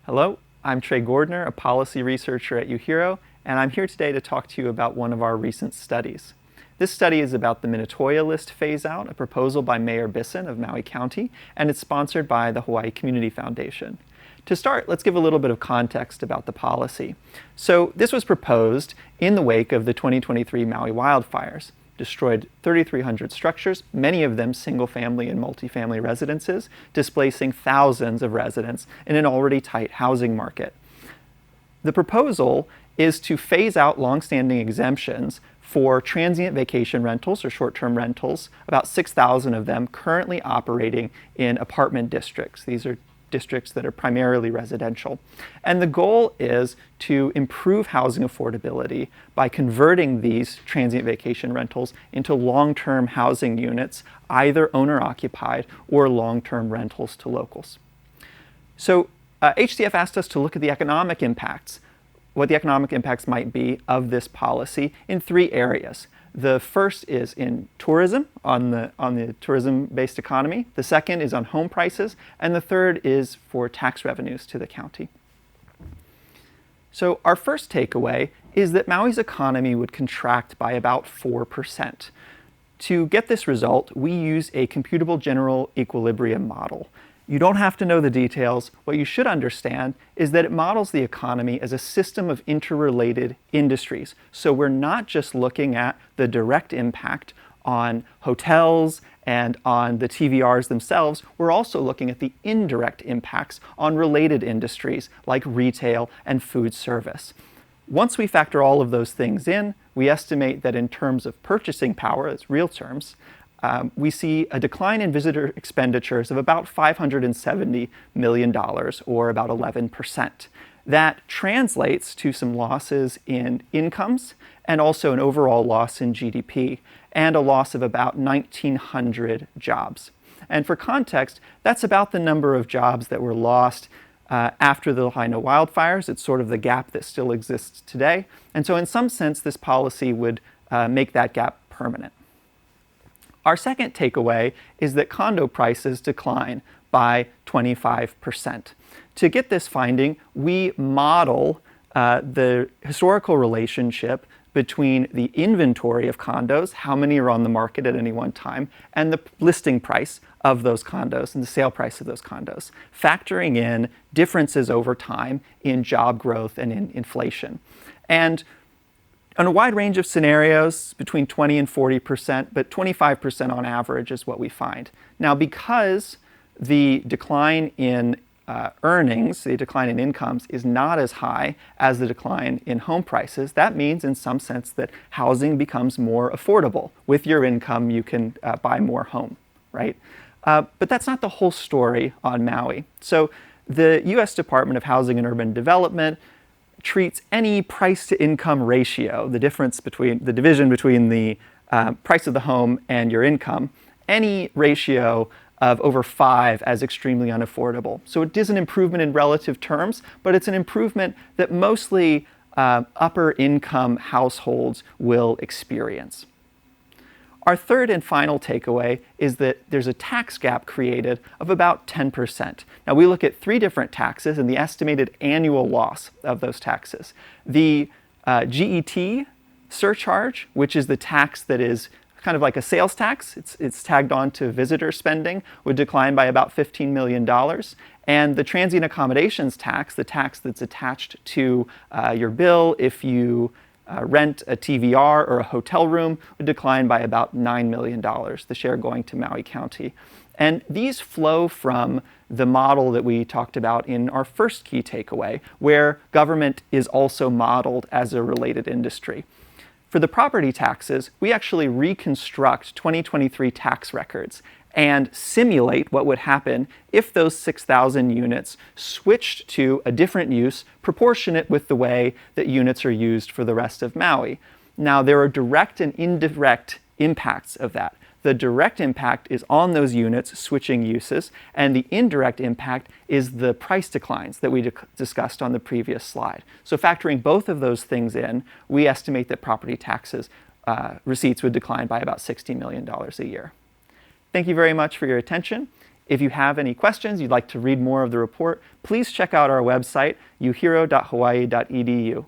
Hello, I'm Trey Gordner, a policy researcher at UHERO, and I'm here today to talk to you about one of our recent studies. This study is about the Minatoya list phase-out, a proposal by Mayor Bisson of Maui County, and it's sponsored by the Hawaii Community Foundation. To start, let's give a little bit of context about the policy. So this was proposed in the wake of the 2023 Maui wildfires. Destroyed 3,300 structures, many of them single-family and multifamily residences, displacing thousands of residents in an already tight housing market. The proposal is to phase out long-standing exemptions for transient vacation rentals or short-term rentals, about 6,000 of them currently operating in apartment districts. These are districts that are primarily residential. And the goal is to improve housing affordability by converting these transient vacation rentals into long-term housing units, either owner-occupied or long-term rentals to locals. So HTF asked us to look at the economic impacts, what the economic impacts might be of this policy in three areas. The first is in tourism, on the tourism-based economy. The second is on home prices. And the third is for tax revenues to the county. So our first takeaway is that Maui's economy would contract by about 4%. To get this result, we use a computable general equilibrium model. You don't have to know the details. What you should understand is that it models the economy as a system of interrelated industries. So we're not just looking at the direct impact on hotels and on the TVRs themselves. We're also looking at the indirect impacts on related industries like retail and food service. Once we factor all of those things in, we estimate that in terms of purchasing power, as real terms, we see a decline in visitor expenditures of about $570 million, or about 11%. That translates to some losses in incomes and also an overall loss in GDP and a loss of about 1,900 jobs. And for context, that's about the number of jobs that were lost after the Lahaina wildfires. It's sort of the gap that still exists today. And so in some sense, this policy would make that gap permanent. Our second takeaway is that condo prices decline by 25%. To get this finding, we model the historical relationship between the inventory of condos, how many are on the market at any one time, and the listing price of those condos and the sale price of those condos, factoring in differences over time in job growth and in inflation. And on a wide range of scenarios, between 20 and 40%, but 25% on average is what we find. Now, because the decline in earnings, the decline in incomes, is not as high as the decline in home prices, that means in some sense that housing becomes more affordable. With your income, you can buy more home, right? But that's not the whole story on Maui. So the U.S. Department of Housing and Urban Development treats any price-to-income ratio, the division between the price of the home and your income, any ratio of over 5 as extremely unaffordable. So it is an improvement in relative terms, but it's an improvement that mostly upper-income households will experience. Our third and final takeaway is that there's a tax gap created of about 10%. Now, we look at 3 different taxes and the estimated annual loss of those taxes. The GET surcharge, which is the tax that is kind of like a sales tax, it's tagged on to visitor spending, would decline by about $15 million. And the transient accommodations tax, the tax that's attached to your bill if you rent a TVR or a hotel room, would decline by about $9 million, the share going to Maui County. And these flow from the model that we talked about in our first key takeaway, where government is also modeled as a related industry. For the property taxes, we actually reconstruct 2023 tax records and simulate what would happen if those 6,000 units switched to a different use proportionate with the way that units are used for the rest of Maui. Now, there are direct and indirect impacts of that. The direct impact is on those units switching uses, and the indirect impact is the price declines that we discussed on the previous slide. So factoring both of those things in, we estimate that property taxes receipts would decline by about $60 million a year. Thank you very much for your attention. If you have any questions, you'd like to read more of the report, please check out our website, UHERO.hawaii.edu.